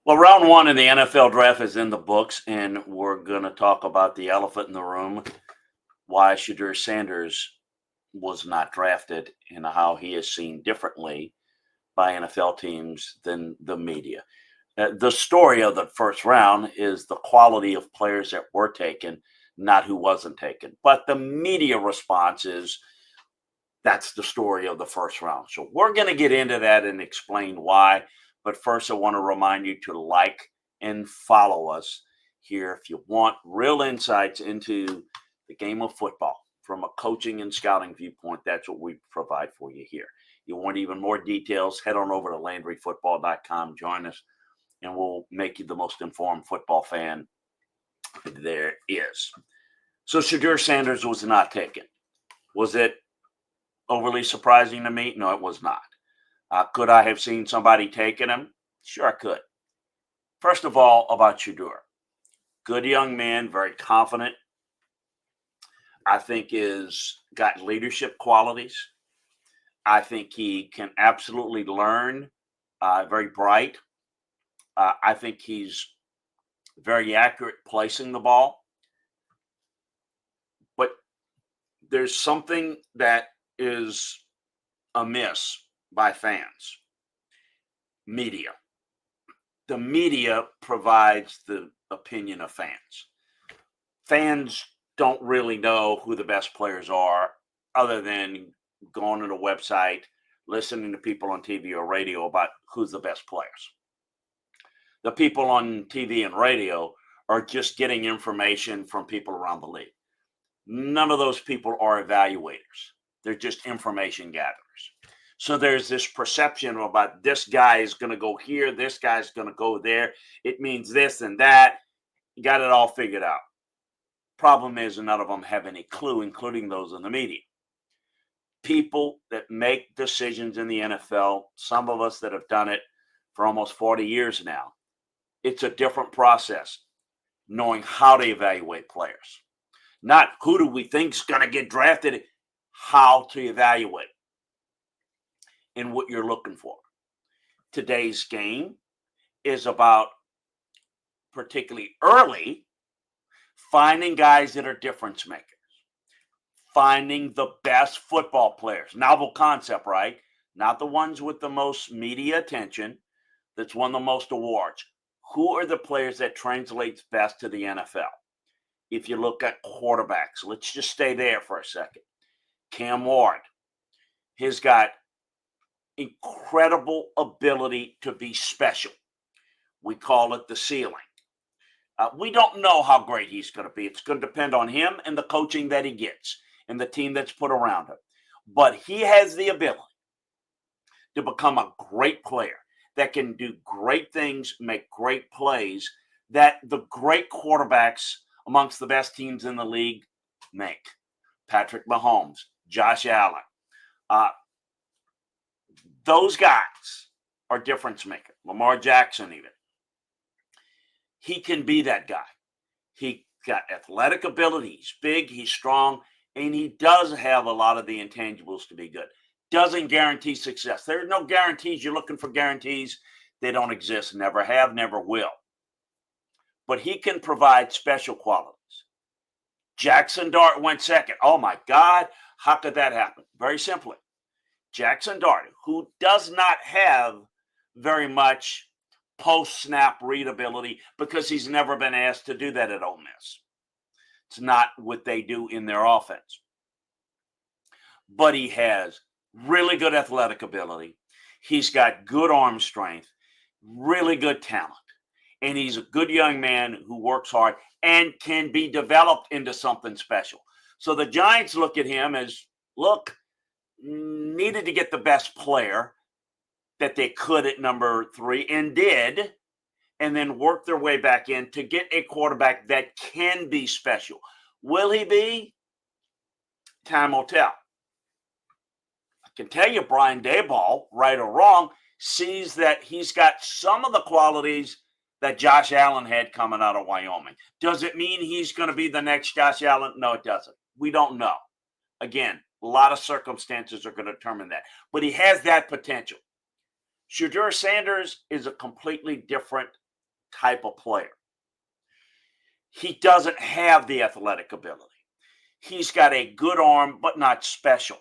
Well, round one in the NFL draft is in the books, and we're going to talk about the elephant in the room, why Shedeur Sanders was not drafted and how he is seen differently by NFL teams than the media. The story of the first round is the quality of players that were taken, not who wasn't taken. But the media response is that's the story of the first round. So we're going to get into that and explain why. But first, I want to remind you to like and follow us here if you want real insights into the game of football from a coaching and scouting viewpoint. That's what we provide for you here. You want even more details, head on over to LandryFootball.com. Join us, and we'll make you the most informed football fan there is. So Shedeur Sanders was not taken. Was it overly surprising to me? No, it was not. Could I have seen somebody taking him? Sure, I could. First of all, about Shedeur. Good young man, very confident. I think is got leadership qualities. I think he can absolutely learn. Very bright. I think he's very accurate placing the ball. But there's something that is amiss by fans. Media. The media provides the opinion of fans. Fans don't really know who the best players are other than going to the website, listening to people on TV or radio about who's the best players. The people on TV and radio are just getting information from people around the league. None of those people are evaluators. They're just information gatherers. So there's this perception about this guy is going to go here, this guy's going to go there. It means this and that. You got it all figured out. Problem is, none of them have any clue, including those in the media. People that make decisions in the NFL, some of us that have done it for almost 40 years now, it's a different process, knowing how to evaluate players. Not who do we think is going to get drafted, how to evaluate and what you're looking for. Today's game is about, particularly early, finding guys that are difference makers, finding the best football players. Novel concept, right? Not the ones with the most media attention that's won the most awards. Who are the players that translates best to the NFL? If you look at quarterbacks, let's just stay there for a second. Cam Ward, he's got incredible ability to be special. We call it the ceiling. We don't know how great he's going to be. It's going to depend on him and the coaching that he gets and the team that's put around him. But he has the ability to become a great player that can do great things, make great plays that the great quarterbacks amongst the best teams in the league make. Patrick Mahomes, Josh Allen. Those guys are difference makers. Lamar Jackson even. He can be that guy. He got athletic ability. He's big, he's strong, and he does have a lot of the intangibles to be good. Doesn't guarantee success. There are no guarantees. You're looking for guarantees. They don't exist. Never have, never will. But he can provide special qualities. Jackson Dart went second. Oh my God, how could that happen? Very simply. Jackson Dart, who does not have very much post-snap readability because he's never been asked to do that at Ole Miss. It's not what they do in their offense. But he has really good athletic ability. He's got good arm strength, really good talent. And he's a good young man who works hard and can be developed into something special. So the Giants look at him as, look, needed to get the best player that they could at number 3 and did, and then work their way back in to get a quarterback that can be special. Will he be? Time will tell. I can tell you Brian Daboll, right or wrong, sees that he's got some of the qualities that Josh Allen had coming out of Wyoming. Does it mean he's going to be the next Josh Allen? No, it doesn't. We don't know. Again, a lot of circumstances are going to determine that. But he has that potential. Shedeur Sanders is a completely different type of player. He doesn't have the athletic ability. He's got a good arm, but not special.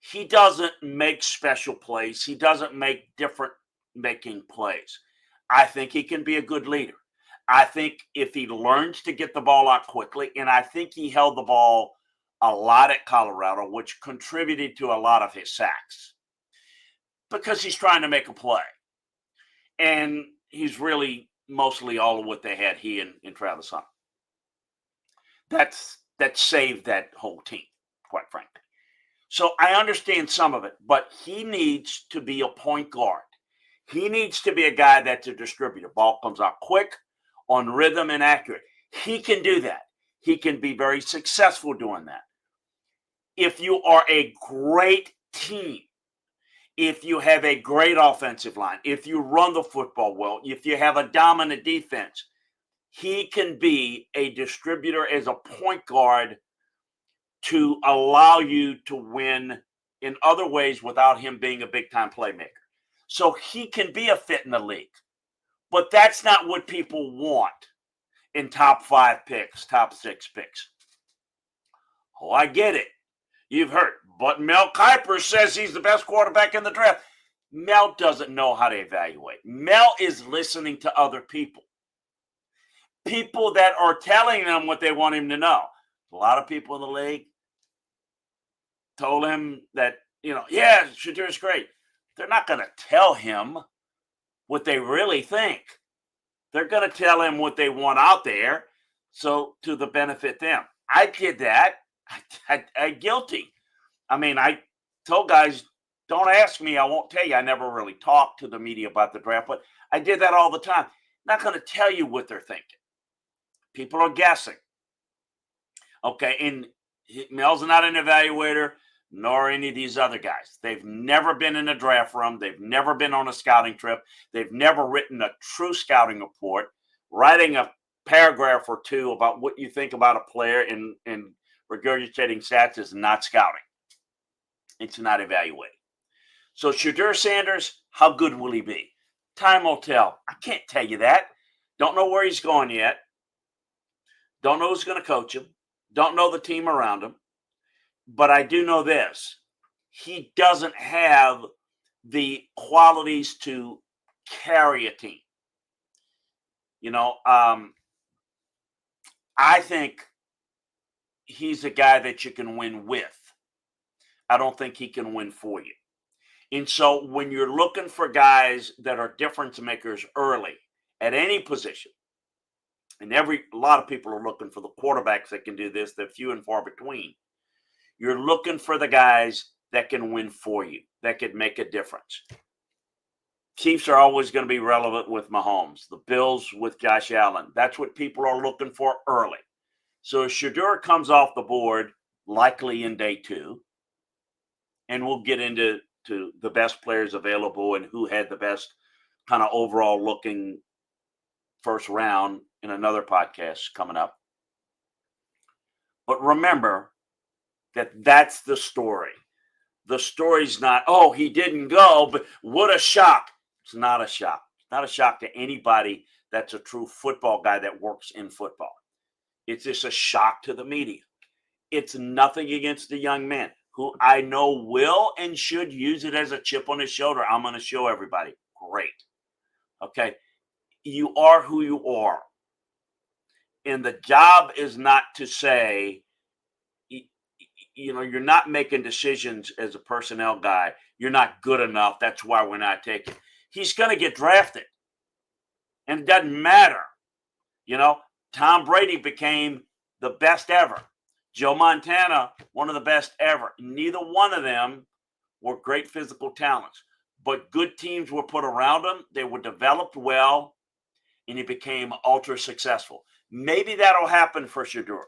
He doesn't make special plays. He doesn't make different making plays. I think he can be a good leader. I think if he learns to get the ball out quickly, and I think he held the ball a lot at Colorado, which contributed to a lot of his sacks because he's trying to make a play. And he's really mostly all of what they had, he and Travis Hunter. That saved that whole team, quite frankly. So I understand some of it, but he needs to be a point guard. He needs to be a guy that's a distributor. Ball comes out quick, on rhythm, and accurate. He can do that. He can be very successful doing that. If you are a great team, if you have a great offensive line, if you run the football well, if you have a dominant defense, he can be a distributor as a point guard to allow you to win in other ways without him being a big-time playmaker. So he can be a fit in the league. But that's not what people want in top 5 picks, top 6 picks. Oh, I get it. You've heard. But Mel Kiper says he's the best quarterback in the draft. Mel doesn't know how to evaluate. Mel is listening to other people. People that are telling him what they want him to know. A lot of people in the league told him that, yeah, Shedeur's great. They're not going to tell him what they really think. They're going to tell him what they want out there, so to the benefit them. I did that. I guilty. I mean, I told guys, don't ask me. I won't tell you. I never really talked to the media about the draft, but I did that all the time. Not going to tell you what they're thinking. People are guessing. Okay, and Mel's not an evaluator, nor any of these other guys. They've never been in a draft room. They've never been on a scouting trip. They've never written a true scouting report. Writing a paragraph or two about what you think about a player and regurgitating stats is not scouting. It's not evaluating. So Shedeur Sanders, how good will he be? Time will tell. I can't tell you that. Don't know where he's going yet. Don't know who's going to coach him. Don't know the team around him. But I do know this. He doesn't have the qualities to carry a team. I think he's a guy that you can win with. I don't think he can win for you. And so when you're looking for guys that are difference makers early at any position, and a lot of people are looking for the quarterbacks that can do this, they're few and far between. You're looking for the guys that can win for you, that could make a difference. Chiefs are always going to be relevant with Mahomes. The Bills with Josh Allen. That's what people are looking for early. So if Shedeur comes off the board, likely in day 2, and we'll get into the best players available and who had the best kind of overall looking first round in another podcast coming up. But remember that that's the story. The story's not, oh, he didn't go, but what a shock. It's not a shock. It's not a shock to anybody that's a true football guy that works in football. It's just a shock to the media. It's nothing against the young man who I know will and should use it as a chip on his shoulder. I'm going to show everybody. Great. Okay. You are who you are. And the job is not to say, you're not making decisions as a personnel guy. You're not good enough. That's why we're not taking. He's going to get drafted. And it doesn't matter. Tom Brady became the best ever. Joe Montana, one of the best ever. Neither one of them were great physical talents. But good teams were put around him. They were developed well. And he became ultra successful. Maybe that'll happen for Shedeur.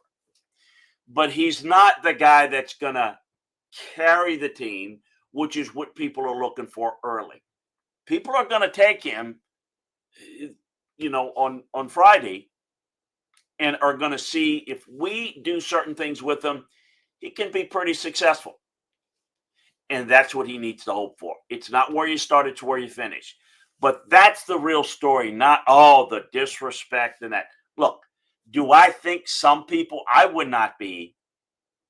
But he's not the guy that's going to carry the team, which is what people are looking for early. People are going to take him, on Friday and are going to see if we do certain things with him, he can be pretty successful. And that's what he needs to hope for. It's not where you start, it's where you finish. But that's the real story, not all the disrespect and that. Look, do I think some people, I would not be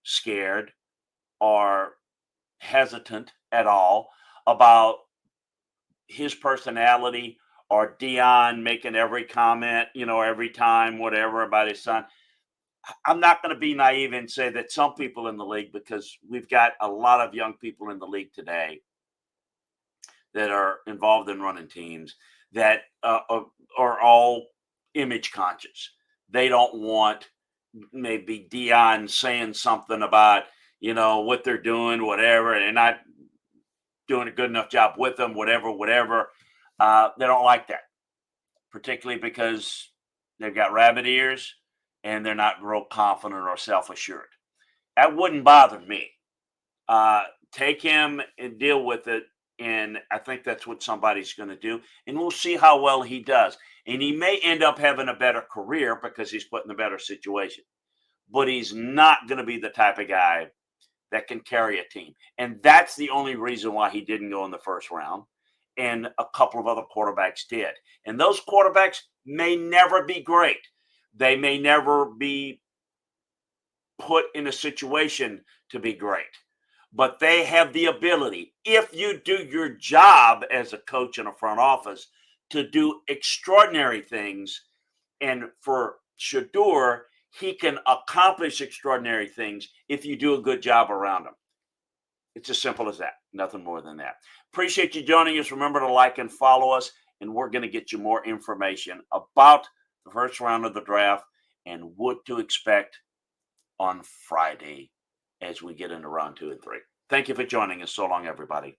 scared or hesitant at all about his personality or Dion making every comment, every time, whatever about his son. I'm not going to be naive and say that some people in the league, because we've got a lot of young people in the league today that are involved in running teams that are all image conscious. They don't want maybe Dion saying something about, what they're doing, whatever, and not doing a good enough job with them, whatever. They don't like that, particularly because they've got rabbit ears and they're not real confident or self assured. That wouldn't bother me. Take him and deal with it. And I think that's what somebody's going to do. And we'll see how well he does. And he may end up having a better career because he's put in a better situation. But he's not going to be the type of guy that can carry a team. And that's the only reason why he didn't go in the first round. And a couple of other quarterbacks did. And those quarterbacks may never be great. They may never be put in a situation to be great. But they have the ability, if you do your job as a coach in a front office, to do extraordinary things. And for Shedeur, he can accomplish extraordinary things if you do a good job around him. It's as simple as that. Nothing more than that. Appreciate you joining us. Remember to like and follow us, and we're going to get you more information about the first round of the draft and what to expect on Friday as we get into round 2 and 3. Thank you for joining us. So long, everybody.